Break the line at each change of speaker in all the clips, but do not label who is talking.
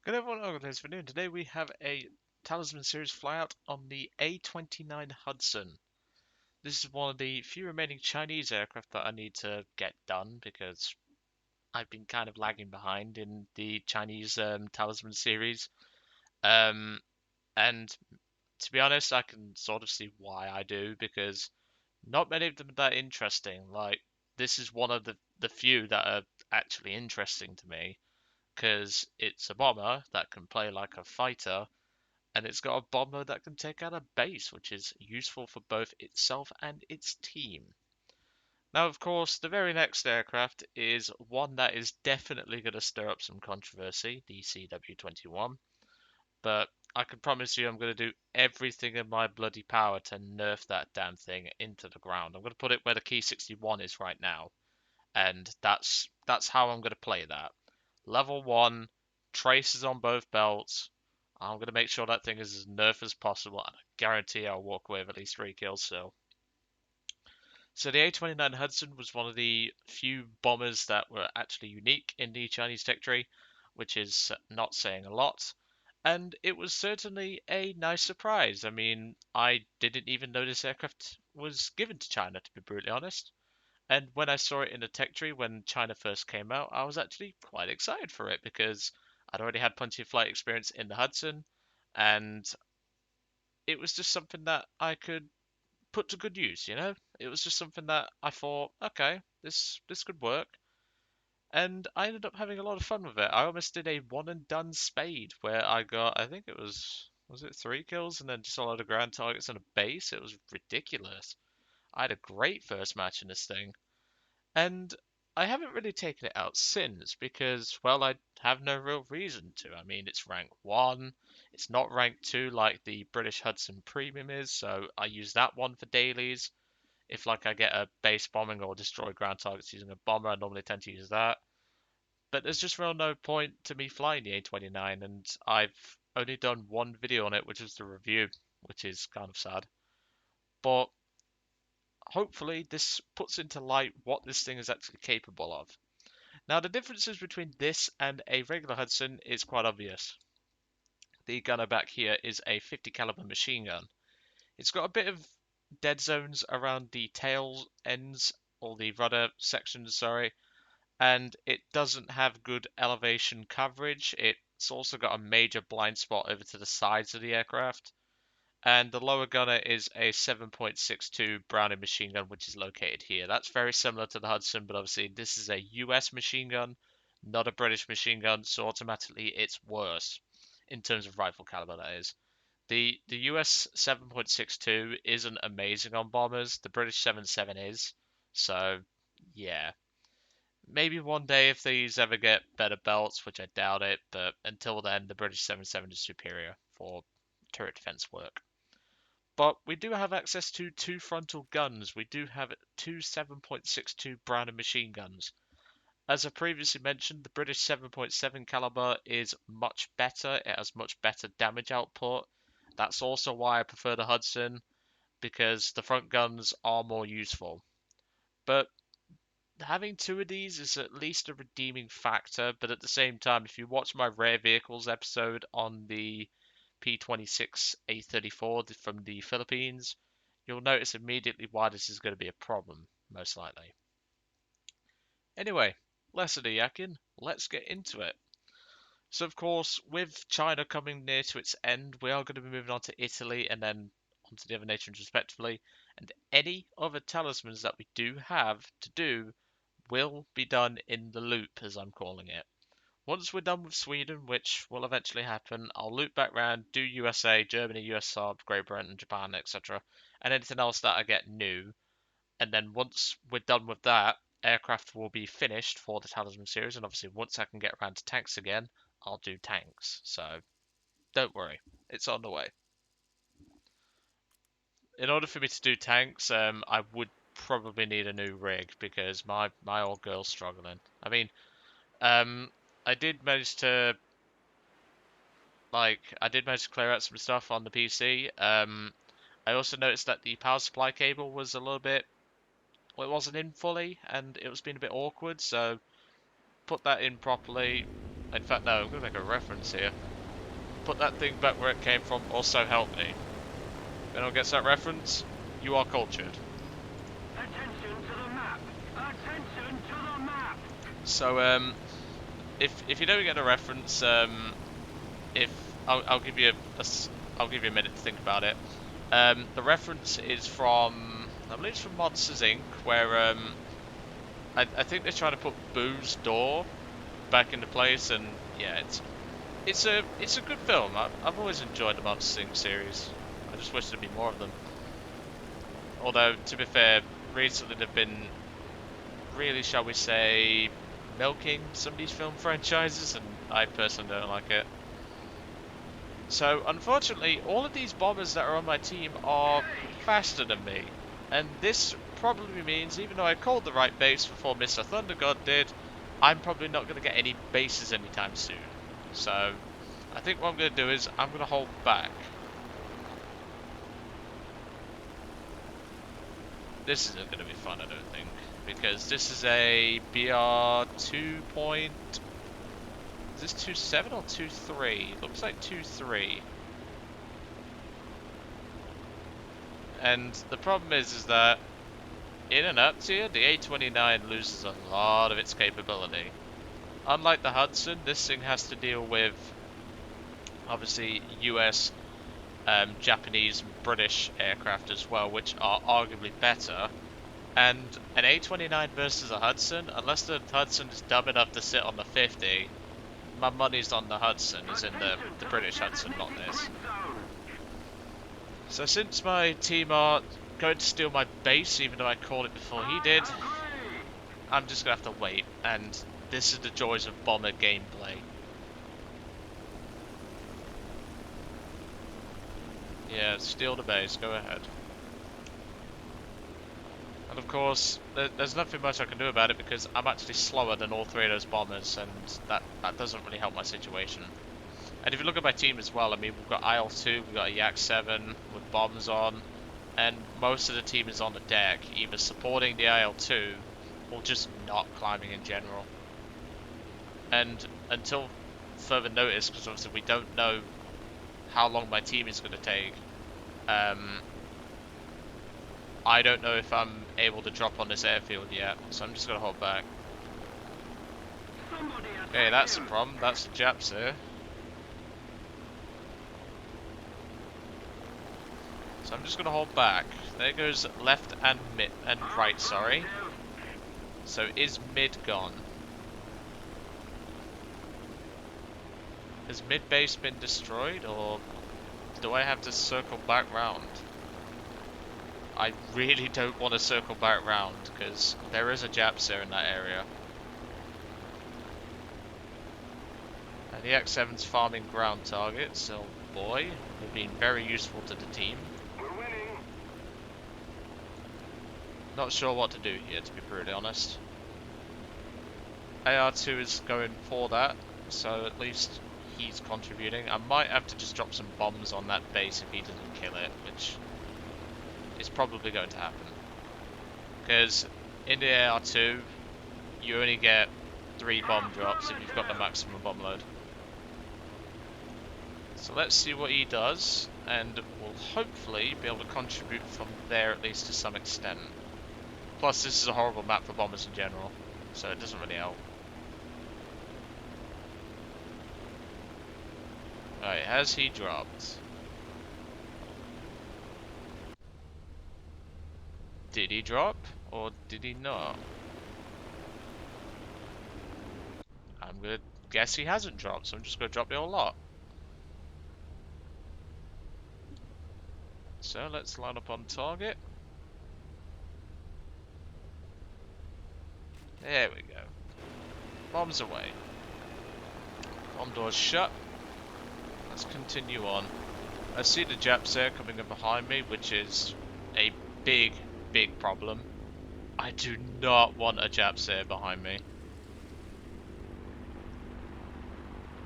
Good everyone, welcome to this video. Today we have a Talisman Series flyout on the A-29 Hudson. This is one of the few remaining Chinese aircraft that I need to get done because I've been kind of lagging behind in the Chinese Talisman Series. Um, and to be honest, I can sort of see why I do because not many of them are that interesting. Like, this is one of the few that are actually interesting to me because it's a bomber that can play like a fighter, and it's got a bomber that can take out a base, which is useful for both itself and its team. Now, of course, the very next aircraft is one that is definitely going to stir up some controversy, the CW-21, but I can promise you I'm going to do everything in my bloody power to nerf that damn thing into the ground. I'm going to put it where the Key 61 is right now, and that's how I'm going to play that. Level 1, traces on both belts. I'm going to make sure that thing is as nerfed as possible, and I guarantee I'll walk away with at least 3 kills still. So the A-29 Hudson was one of the few bombers that were actually unique in the Chinese tech tree, which is not saying a lot. And it was certainly a nice surprise. I mean, I didn't even know this aircraft was given to China, to be brutally honest. And when I saw it in the tech tree when China first came out, I was actually quite excited for it because I'd already had plenty of flight experience in the Hudson, and it was just something that I could put to good use, you know? It was just something that I thought, okay, this could work. And I ended up having a lot of fun with it. I almost did a one and done spade where I got, I think it was it 3 kills and then just a lot of ground targets and a base? It was ridiculous. I had a great first match in this thing. And I haven't really taken it out since because, well, I have no real reason to. I mean, it's rank 1, it's not rank 2 like the British Hudson Premium is, so I use that one for dailies. If, like, I get a base bombing or destroy ground targets using a bomber, I normally tend to use that. But there's just real no point to me flying the A-29, and I've only done one video on it, which is the review, which is kind of sad. But hopefully this puts into light what this thing is actually capable of. Now, the differences between this and a regular Hudson is quite obvious. The gunner back here is a 50 caliber machine gun. It's got a bit of dead zones around the tail ends, or the rudder sections, sorry, and it doesn't have good elevation coverage. It's also got a major blind spot over to the sides of the aircraft. And the lower gunner is a 7.62 Browning machine gun, which is located here. That's very similar to the Hudson, but obviously this is a US machine gun, not a British machine gun, so automatically it's worse in terms of rifle caliber, that is. The US 7.62 isn't amazing on bombers. The British 7.7 is. So, yeah. Maybe one day if these ever get better belts, which I doubt it, but until then, the British 7.7 is superior for turret defense work. But we do have access to 2 frontal guns. We do have 2 7.62 Browning machine guns. As I previously mentioned, the British 7.7 caliber is much better. It has much better damage output. That's also why I prefer the Hudson, because the front guns are more useful. But having 2 of these is at least a redeeming factor. But at the same time, if you watch my rare vehicles episode on the P26 A34 from the Philippines, you'll notice immediately why this is going to be a problem, most likely. Anyway, less of the yakking, let's get into it. So, of course, with China coming near to its end, we are going to be moving on to Italy and then onto the other nations respectively. And any other talismans that we do have to do will be done in the loop, as I'm calling it. Once we're done with Sweden, which will eventually happen, I'll loop back round, do USA, Germany, USSR, Great Britain, Japan, etc., and anything else that I get new. And then once we're done with that, aircraft will be finished for the Talisman series. And obviously, once I can get around to tanks again, I'll do tanks. So don't worry, it's on the way. In order for me to do tanks, I would probably need a new rig because my old girl's struggling. I mean, um, I did manage to I did manage to clear out some stuff on the PC. I also noticed that the power supply cable was a little bit, well, it wasn't in fully, and it was being a bit awkward. So put that in properly. In fact, no, I'm going to make a reference here. Put that thing back where it came from, also help me. If anyone gets that reference, you are cultured.
Attention to the map! Attention to the map!
So, if you don't get a reference, if I'll give you I'll give you a minute to think about it. The reference is from, I believe it's from Monsters Inc., where I think they're trying to put Boo's door back into place, and yeah, it's a good film. I've always enjoyed the Monsters Inc. series. I just wish there'd be more of them. Although, to be fair, recently they've been really, shall we say, milking some of these film franchises, and I personally don't like it. So, unfortunately, all of these bombers that are on my team are faster than me. And this probably means, even though I called the right base before Mr. Thunder God did, I'm probably not going to get any bases anytime soon. So, I think what I'm going to do is, I'm going to hold back. This isn't going to be fun, I don't think. Because this is a BR 2 point... Is this 2.7 or 2.3? Looks like 2.3. And the problem is that in an up tier, the A-29 loses a lot of its capability. Unlike the Hudson, this thing has to deal with, obviously, US, Japanese, and British aircraft as well, which are arguably better. And an A-29 versus a Hudson, unless the Hudson is dumb enough to sit on the 50, my money's on the Hudson, as in the British Hudson, not this. So since my team are going to steal my base, even though I called it before he did, I'm just going to have to wait, and this is the joys of bomber gameplay. Yeah, steal the base, go ahead. And of course, there's nothing much I can do about it because I'm actually slower than all three of those bombers, and that doesn't really help my situation. And if you look at my team as well, I mean, we've got IL-2, we've got a Yak-7 with bombs on, and most of the team is on the deck, either supporting the IL-2 or just not climbing in general. And until further notice, because obviously we don't know how long my team is going to take, I don't know if I'm able to drop on this airfield yet, so I'm just going to hold back. Okay, that's the problem, that's the Japs here. So I'm just going to hold back. There goes left and mid and right, sorry. So is mid gone? Has mid base been destroyed, or do I have to circle back round? I really don't want to circle back round because there is a Japs there in that area. And the X7's farming ground targets, so boy, they've been very useful to the team. Not sure what to do here, to be brutally honest. AR2 is going for that, so at least he's contributing. I might have to just drop some bombs on that base if he doesn't kill it, which is probably going to happen. Because in the AR2, you only get 3 bomb drops if you've got the maximum bomb load. So let's see what he does, and we'll hopefully be able to contribute from there at least to some extent. Plus, this is a horrible map for bombers in general, so it doesn't really help. Alright, has he dropped? Did he drop, or did he not? I'm gonna guess he hasn't dropped, so I'm just gonna drop the whole lot. So let's line up on target. There we go. Bombs away. Bomb doors shut. Let's continue on. I see the Japs there coming in behind me, which is a big problem. I do not want a Japs there behind me.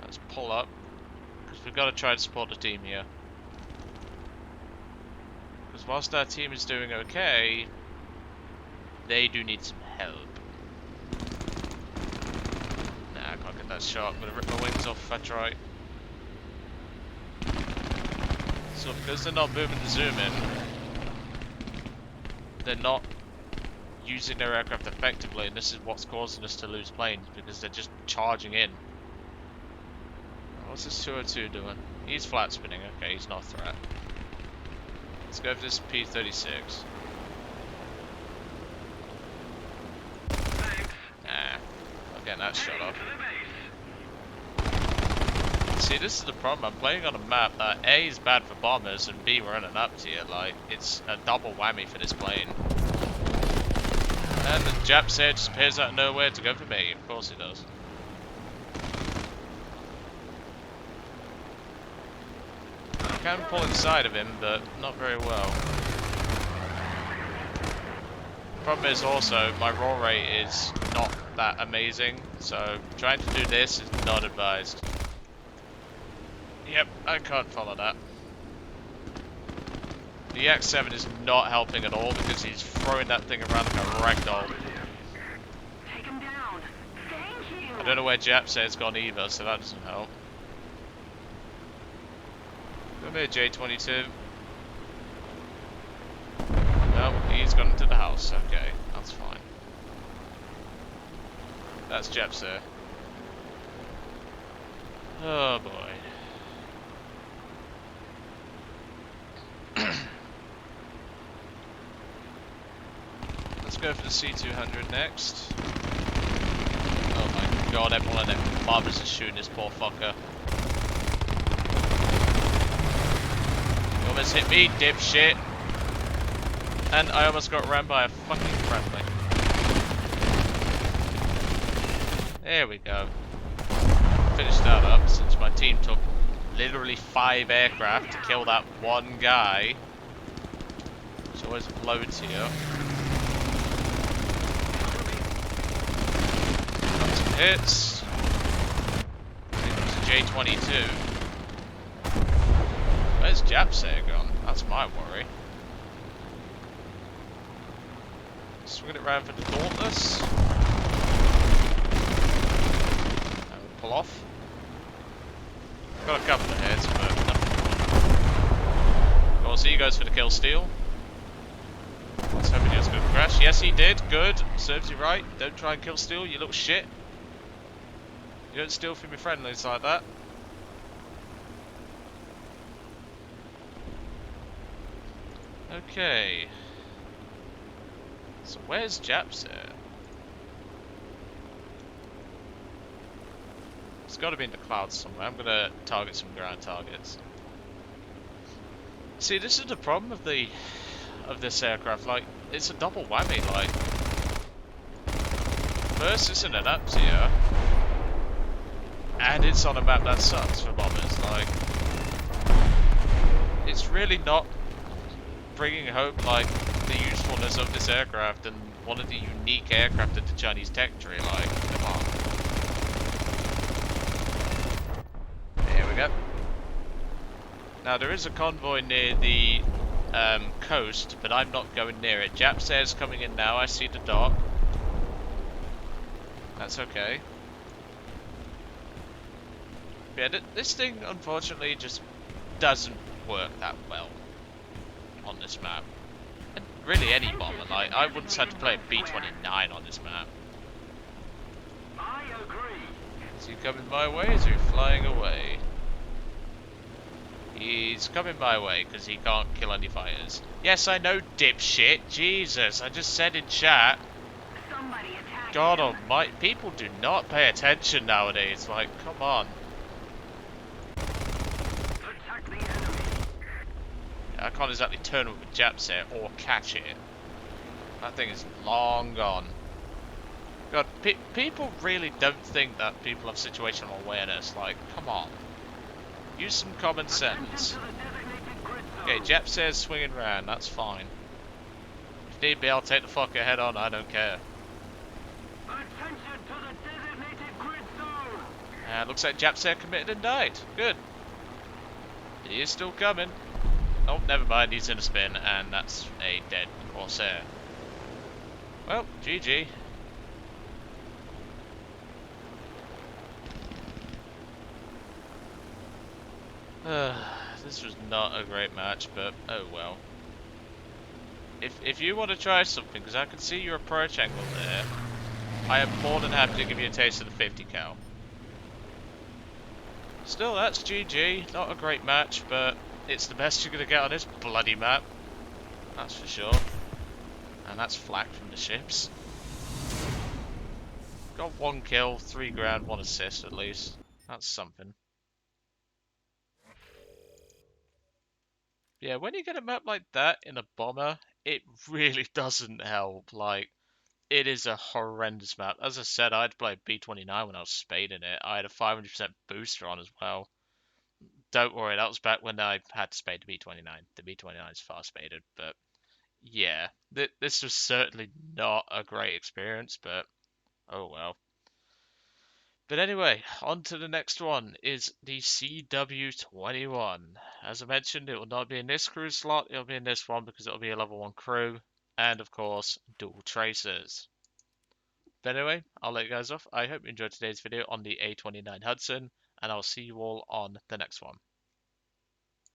Let's pull up, because we've got to try to support the team here. Because whilst our team is doing okay, they do need some help. Nah, I can't get that shot. I'm gonna rip my wings off if I try. So because they're not moving to zoom in, they're not using their aircraft effectively, and this is what's causing us to lose planes, because they're just charging in. What's this 202 doing? He's flat spinning. Okay, he's not a threat. Let's go for this P-36. Nah, not getting that shot off. See, this is the problem. I'm playing on a map that A is bad for bombers and B we're in an up tier. Like, it's a double whammy for this plane. And the Jap said just appears out of nowhere to go for me. Of course he does. I can pull inside of him, but not very well. Problem is also, my roll rate is not that amazing, so trying to do this is not advised. Yep, I can't follow that. The X7 is not helping at all because he's throwing that thing around like a ragdoll.
Take him down. Thank you.
I don't know where Jap says gone either, so that doesn't help. Come here, J22. No, he's gone into the house. Okay, that's fine. That's Jap, sir. Oh boy. Let's go for the C200 next. Oh my god, everyone in them bombers is shooting this poor fucker. You almost hit me, dipshit. And I almost got rammed by a fucking friendly. There we go. Finished that up since my team took literally 5 aircraft to kill that one guy. Which always loads here. Got some hits. J22. Where's Japsair gone? That's my worry. Swing it around for the Dauntless. And we'll pull off. Got a couple of hits, but nothing. Of course, he goes for the kill steal. I was hoping he was going to crash. Yes, he did. Good. Serves you right. Don't try and kill steal, you little shit. You don't steal from your friendlies like that. Okay. So where's Japsair? It's got to be in the clouds somewhere. I'm gonna target some ground targets. See, this is the problem of this aircraft. Like, it's a double whammy. Like, first it's in an up tier, and it's on a map that sucks for bombers. Like, it's really not bringing home like the usefulness of this aircraft and one of the unique aircraft in the Chinese tech tree. Like, come on. Here we go. Now there is a convoy near the coast, but I'm not going near it. Japsair's coming in now. I see the dock. That's okay. Yeah, this thing unfortunately just doesn't work that well on this map. And really any bomber, like, I wouldn't have had to play a B-29 on this map.
I agree.
Is he coming my way? Is he flying away? He's coming my way because he can't kill any fighters. Yes, I know, dipshit. Jesus, I just said in chat.
Somebody attack
God
him.
almighty, people do not pay attention nowadays. Like, come on.
Protect the enemy.
I can't exactly turn with a Japsair or catch it. That thing is long gone. God, people really don't think that people have situational awareness. Like, come on. Use some common sense.
Attention to the designated grid zone.
Okay, Japsair's swinging round, that's fine. If need be, I'll take the fucker head on, I don't care.
Attention to the designated grid zone.
Looks like Japsair committed and died. Good. He is still coming. Oh, never mind, he's in a spin, and that's a dead Corsair. Well, GG. This was not a great match, but oh well. If you want to try something, because I can see your approach angle there, I am more than happy to give you a taste of the 50 cal. Still, that's GG. Not a great match, but it's the best you're going to get on this bloody map. That's for sure. And that's flak from the ships. Got 1 kill, 3 grand, 1 assist at least. That's something. Yeah, when you get a map like that in a bomber, it really doesn't help. Like, it is a horrendous map. As I said, I had to play B-29 when I was spading it. I had a 500% booster on as well. Don't worry, that was back when I had to spade the B-29. The B-29 is far spaded, but yeah, this was certainly not a great experience, but oh well. But anyway, on to the next one is the CW21. As I mentioned, it will not be in this crew slot, it'll be in this one because it'll be a level 1 crew, and of course, dual tracers. But anyway, I'll let you guys off. I hope you enjoyed today's video on the A-29 Hudson, and I'll see you all on the next one.